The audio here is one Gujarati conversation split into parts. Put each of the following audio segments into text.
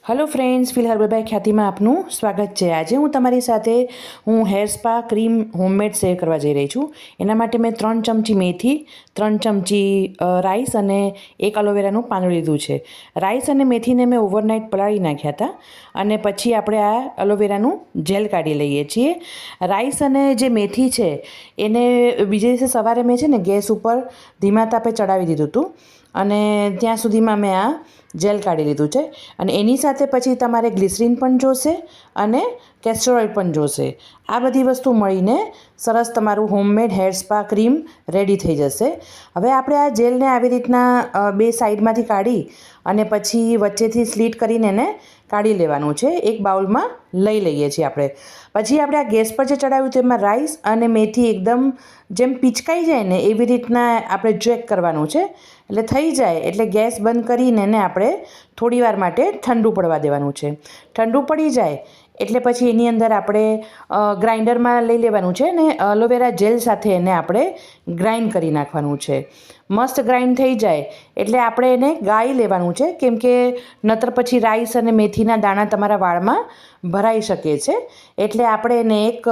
Hello friends, feel herbal by ખ્યાતિમાં આપનું સ્વાગત છે। આજે હું તમારી સાથે hair spa cream homemade share કરવા જઈ રહી છું। એના માટે મેં 3 ચમચી મેથી, 3 ચમચી રાઈસ અને 1 એલોવેરાનું પાનું લીધું છે। રાઈસ અને મેથીને મેં ઓવરનાઇટ પલાળી નાખ્યા હતા અને પછી આપણે આ એલોવેરાનું જેલ કાઢી લઈએ છીએ। રાઈસ અને જે મેથી છે એને બીજે દિવસે સવારે મેં છે ને ગેસ ઉપર ધીમા તાપે ચડાવી દીધું હતું અને ત્યાં સુધીમાં મેં આ જેલ કાઢી લીધું છે। અને એની સાથે પછી તમારે ગ્લિસરીન પણ જોશે અને કેસ્ટર ઓઇલ પણ જોશે। આ બધી વસ્તુ મળીને સરસ તમારું homemade hair spa cream ready થઈ જશે। હવે આપણે આ જેલને આવી રીતના બે સાઈડમાંથી કાઢી અને પછી વચ્ચેથી સ્લીટ કરીને એને કાઢી લેવાનું છે। એક બાઉલમાં લઈ લઈએ છીએ આપણે। પછી આપણે આ ગેસ પર જે ચડાવ્યું તેમાં રાઈસ અને મેથી એકદમ જેમ પીચકાઈ જાય ને એવી રીતના આપણે ચેક કરવાનું છે। એટલે થઈ જાય એટલે ગેસ બંધ કરીને એને આપણે થોડી વાર માટે ઠંડુ પડવા દેવાનું છે। ઠંડુ પડી જાય એટલે પછી એની અંદર આપણે ગ્રાઇન્ડરમાં લઈ લેવાનું છે ને એલોવેરા જેલ સાથે એને આપણે ગ્રાઇન્ડ કરી નાખવાનું છે। મસ્ત ગ્રાઇન્ડ થઈ જાય એટલે આપણે એને ગાળી લેવાનું છે, કેમ કે નતર પછી રાઈસ અને મેથીના દાણા તમારા વાળમાં ભરાઈ શકે છે। એટલે આપણે એને એક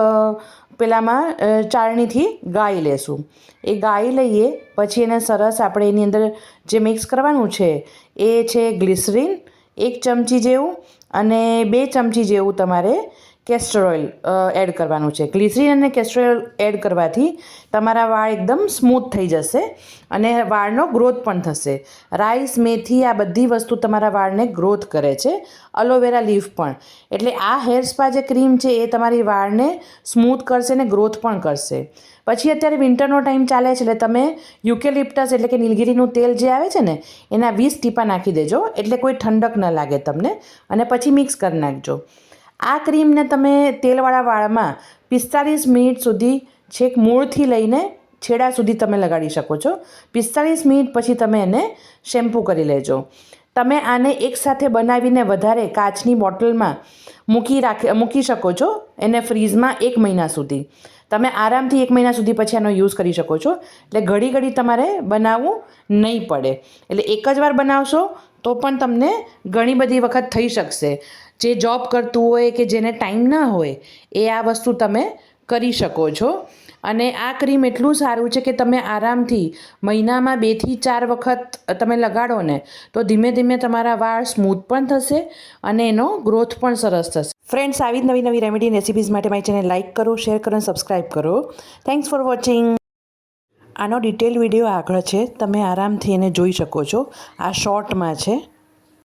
પેલામાં ચાળણીથી ગાળી લેશું। એ ગાળી લઈએ પછી એને સરસ આપણે એની અંદર જે મિક્સ કરવાનું છે એ છે ગ્લિસરીન 1 ચમચી જેવું અને 2 ચમચી જેવું તમારે કેસ્ટર ઓઇલ એડ કરવાનું છે। ગ્લિસરીન અને કેસ્ટર ઓઇલ એડ કરવાથી તમારા વાળ એકદમ સ્મૂથ થઈ જશે અને વાળનો ગ્રોથ પણ થશે। રાઈસ મેથી આ બધી વસ્તુ તમારા વાળને ગ્રોથ કરે છે, એલોવેરા લીફ પણ। એટલે આ હેર સ્પા જે ક્રીમ છે એ તમારી વાળને સ્મૂથ કરશે ને ગ્રોથ પણ કરશે। પછી અત્યારે વિન્ટરનો ટાઈમ ચાલે છે એટલે તમે યુકેલિપ્ટસ એટલે કે નીલગિરીનું તેલ જે આવે છે ને એના 20 ટીપા નાખી દેજો, એટલે કોઈ ઠંડક ન લાગે તમને, અને પછી મિક્સ કરી નાખજો। આ ક્રીમને તમે તેલવાળા વાળમાં 45 મિનિટ સુધી છેક મૂળથી લઈને છેડા સુધી તમે લગાડી શકો છો। 45 મિનિટ પછી તમે એને શેમ્પૂ કરી લેજો। તમે આને એકસાથે બનાવીને વધારે કાચની બોટલમાં મૂકી શકો છો, એને ફ્રીઝમાં 1 મહિના સુધી। તમે આરામથી 1 મહિના સુધી પછી આનો યુઝ કરી શકો છો। એટલે ઘડી ઘડી તમારે બનાવવું નહીં પડે। એટલે એક જ વાર બનાવશો તો પણ તમને ઘણી બધી વખત થઈ શકશે। જે જોબ કરતું હોય કે જેને ટાઈમ ના હોય એ આ વસ્તુ તમે કરી શકો છો। અને આ ક્રીમ એટલું સારું છે કે તમે આરામથી મહિનામાં 2 થી 4 વખત તમે લગાડો ને તો ધીમે ધીમે તમારા વાળ સ્મૂથ પણ થશે અને એનો ગ્રોથ પણ સરસ થશે। ફ્રેન્ડ્સ, આવી જ નવી નવી રેમેડી રેસિપીઝ માટે મારી ચેનલ લાઇક કરો, શેર કરો અને સબસ્ક્રાઈબ કરો। Thanks for watching. આનો ડિટેલ વિડીયો આગળ છે, તમે આરામથી એને જોઈ શકો છો। આ શોર્ટમાં છે।